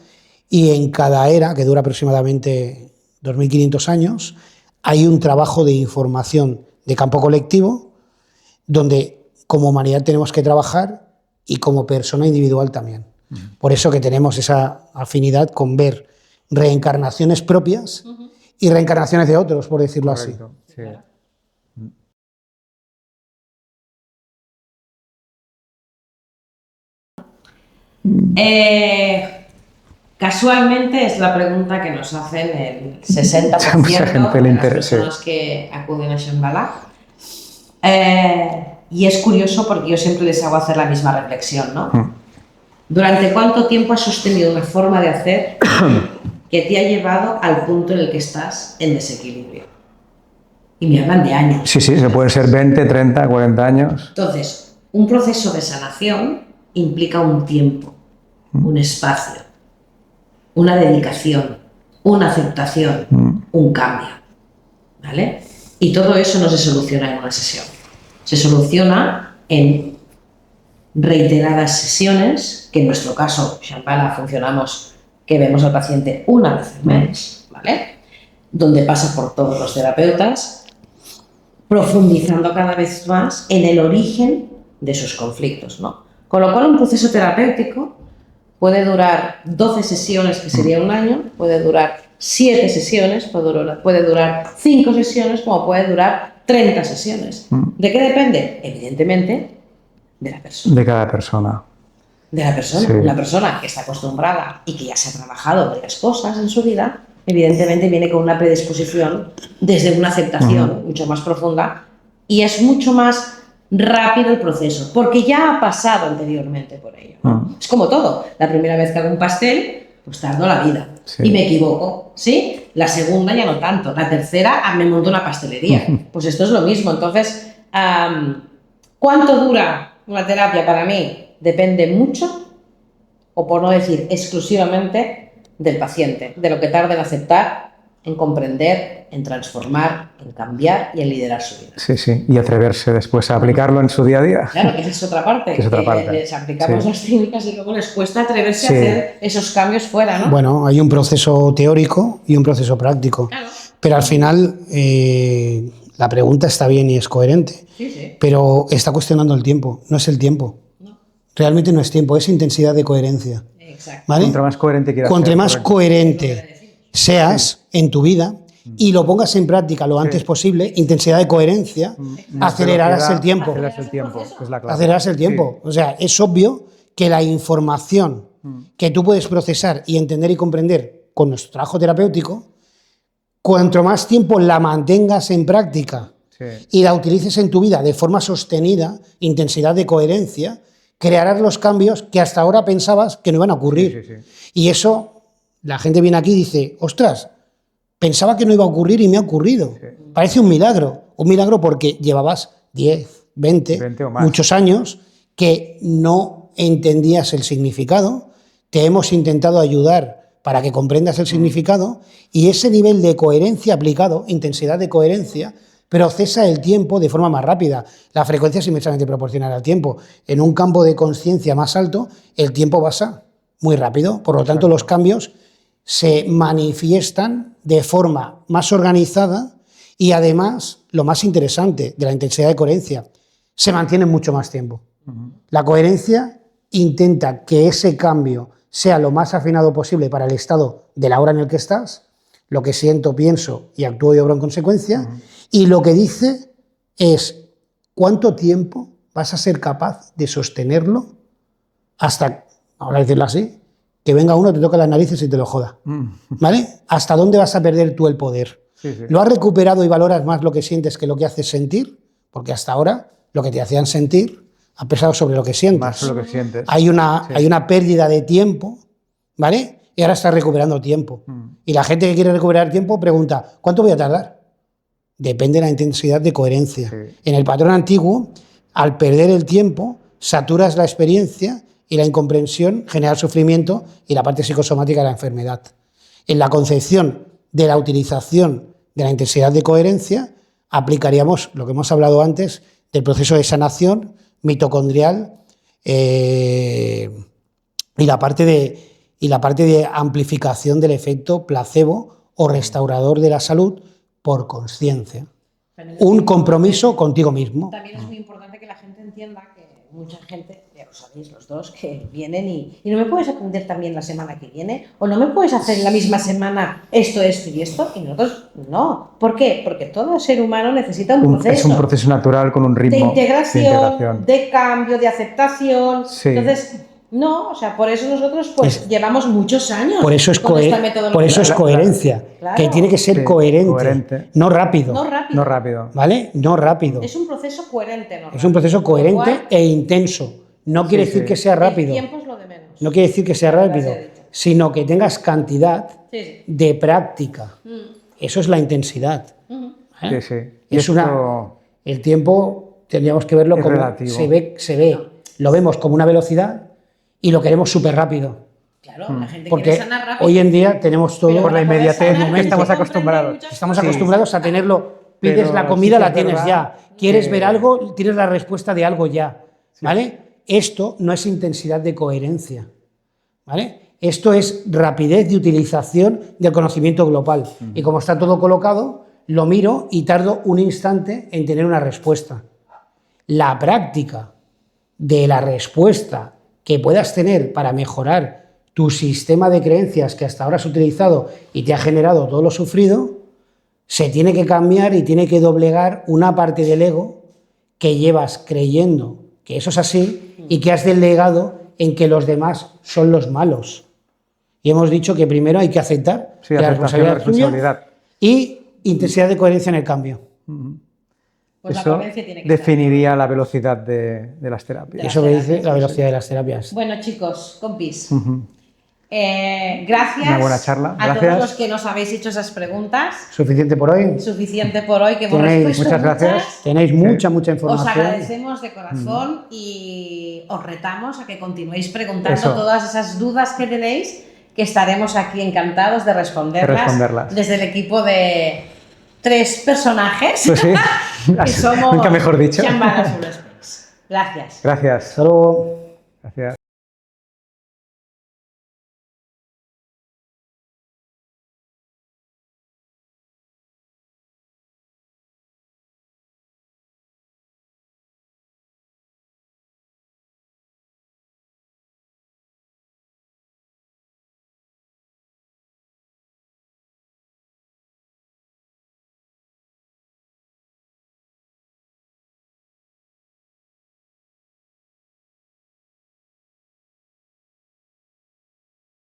y en cada era, que dura aproximadamente 2.500 años, hay un trabajo de información de campo colectivo donde como humanidad tenemos que trabajar y como persona individual también. Por eso que tenemos esa afinidad con ver reencarnaciones propias y reencarnaciones de otros, por decirlo Correcto, así. sí. Casualmente es la pregunta que nos hacen el 60% Mucha gente le de las interesa. personas que acuden a Shambhala. Y es curioso porque yo siempre les hago hacer la misma reflexión, ¿no? ¿Durante cuánto tiempo has sostenido una forma de hacer que te ha llevado al punto en el que estás en desequilibrio? Y me hablan de años. Sí, se pueden ser 20, 30, 40 años. Entonces, un proceso de sanación implica un tiempo, un espacio, una dedicación, una aceptación, un cambio, ¿vale? Y todo eso no se soluciona en una sesión. Se soluciona en reiteradas sesiones, que en nuestro caso, Shambhala, funcionamos que vemos al paciente una vez al mes, ¿vale? Donde pasa por todos los terapeutas, profundizando cada vez más en el origen de sus conflictos, ¿no? Con lo cual, un proceso terapéutico puede durar 12 sesiones, que sería un año, puede durar 7 sesiones, puede durar 5 sesiones, como puede durar 30 sesiones. ¿De qué depende? Evidentemente, de la persona. De cada persona. De la persona. Sí. Una persona que está acostumbrada y que ya se ha trabajado varias cosas en su vida, evidentemente viene con una predisposición desde una aceptación mucho más profunda y es mucho más rápido el proceso, porque ya ha pasado anteriormente por ello, ¿no? Es como todo. La primera vez que hago un pastel, pues tardo la vida y me equivoco, ¿sí? La segunda ya no tanto. La tercera me monto una pastelería. Pues esto es lo mismo. Entonces, ¿cuánto dura una terapia para mí? Depende mucho, o por no decir exclusivamente, del paciente, de lo que tarde en aceptar, en comprender, en transformar, en cambiar y en liderar su vida. Sí, y atreverse después a aplicarlo en su día a día. Claro, que esa es otra parte. Es otra parte. Les aplicamos las técnicas y luego les cuesta atreverse a hacer esos cambios fuera, ¿no? Bueno, hay un proceso teórico y un proceso práctico. Claro. Pero al final la pregunta está bien y es coherente. Sí. Pero está cuestionando el tiempo. No es el tiempo. No. Realmente no es tiempo, es intensidad de coherencia. Exacto. ¿Vale? Contra más coherente quieras Contra ser, más correcto. coherente seas en tu vida y lo pongas en práctica lo antes posible, intensidad de coherencia, acelerarás el tiempo. Aceleras el tiempo, que es la clave. Acelerarás el tiempo. O sea, es obvio que la información que tú puedes procesar y entender y comprender con nuestro trabajo terapéutico, cuanto más tiempo la mantengas en práctica y la utilices en tu vida de forma sostenida, intensidad de coherencia, crearás los cambios que hasta ahora pensabas que no iban a ocurrir. Y eso, la gente viene aquí y dice, ostras, pensaba que no iba a ocurrir y me ha ocurrido. Parece un milagro porque llevabas 10, 20 o más. muchos años que no entendías el significado, te hemos intentado ayudar para que comprendas el significado y ese nivel de coherencia aplicado, intensidad de coherencia, procesa el tiempo de forma más rápida. La frecuencia es inmensamente proporcional al tiempo. En un campo de conciencia más alto, el tiempo pasa muy rápido. Por lo tanto, los cambios se manifiestan de forma más organizada y además, lo más interesante de la intensidad de coherencia, se mantiene mucho más tiempo. La coherencia intenta que ese cambio sea lo más afinado posible para el estado de la hora en el que estás, lo que siento, pienso y actúo y obro en consecuencia, y lo que dice es cuánto tiempo vas a ser capaz de sostenerlo hasta, ahora decirlo así, que venga uno, te toca las narices y te lo joda. ¿Vale? ¿Hasta dónde vas a perder tú el poder? ¿Lo has recuperado y valoras más lo que sientes que lo que haces sentir? Porque hasta ahora lo que te hacían sentir ha pesado sobre lo que sientes. Más lo que sientes. Hay una pérdida de tiempo, ¿vale? Y ahora estás recuperando tiempo. Y la gente que quiere recuperar tiempo pregunta, ¿cuánto voy a tardar? Depende de la intensidad de coherencia. En el patrón antiguo, al perder el tiempo, saturas la experiencia y la incomprensión genera el sufrimiento y la parte psicosomática de la enfermedad. En la concepción de la utilización de la intensidad de coherencia, aplicaríamos lo que hemos hablado antes del proceso de sanación mitocondrial y la parte de amplificación del efecto placebo o restaurador de la salud por conciencia. Un compromiso contigo mismo. También es muy importante que la gente entienda que mucha gente, ya lo sabéis los dos, que vienen y no me puedes atender también la semana que viene, o no me puedes hacer en la misma semana esto y esto, y nosotros no. ¿Por qué? Porque todo ser humano necesita un proceso. Es un proceso natural con un ritmo de integración, de cambio, de aceptación. Sí. Entonces, no, o sea, por eso nosotros pues llevamos muchos años. Por eso es, coherencia, Claro. que tiene que ser coherente, no rápido. No rápido. ¿Vale? No rápido. Es un proceso coherente, ¿no? Es un proceso coherente e intenso. No quiere decir que sea rápido. El tiempo es lo de menos. No quiere decir que sea rápido, sino que tengas cantidad de práctica. Eso es la intensidad. Sí, sí. Y el tiempo tendríamos que verlo como relativo. se ve, lo vemos como una velocidad y lo queremos súper rápido. Claro, la gente Porque quiere sanar rápido. hoy en día tenemos todo. Por la inmediatez sanar, estamos acostumbrados. Estamos acostumbrados a tenerlo. Pides Pero la comida, sí que la es tienes verdad ya. Quieres que- ver algo, tienes la respuesta de algo ya. ¿Vale? Esto no es intensidad de coherencia. ¿Vale? Esto es rapidez de utilización del conocimiento global. Y como está todo colocado, lo miro y tardo un instante en tener una respuesta. La práctica de la respuesta que puedas tener para mejorar tu sistema de creencias que hasta ahora has utilizado y te ha generado todo lo sufrido, se tiene que cambiar y tiene que doblegar una parte del ego que llevas creyendo que eso es así y que has delegado en que los demás son los malos. Y hemos dicho que primero hay que aceptar que la responsabilidad es tuya y intensidad de coherencia en el cambio. Pues Eso la coherencia tiene que definiría la velocidad de las terapias. Eso que dice la velocidad de las terapias. Bueno, chicos, compis, gracias Una buena charla. a Gracias. todos los que nos habéis hecho esas preguntas. ¿Suficiente por hoy? Suficiente por hoy, que hemos Tenéis- respuesto muchas gracias. muchas. Tenéis mucha Os información. agradecemos de corazón y os retamos a que continuéis preguntando Eso. todas esas dudas que tenéis, que estaremos aquí encantados de responderlas. Desde el equipo de 3 personajes Pues sí, que somos nunca mejor dicho. Shambhala Soul Space. Gracias. Gracias. Hasta luego. Gracias.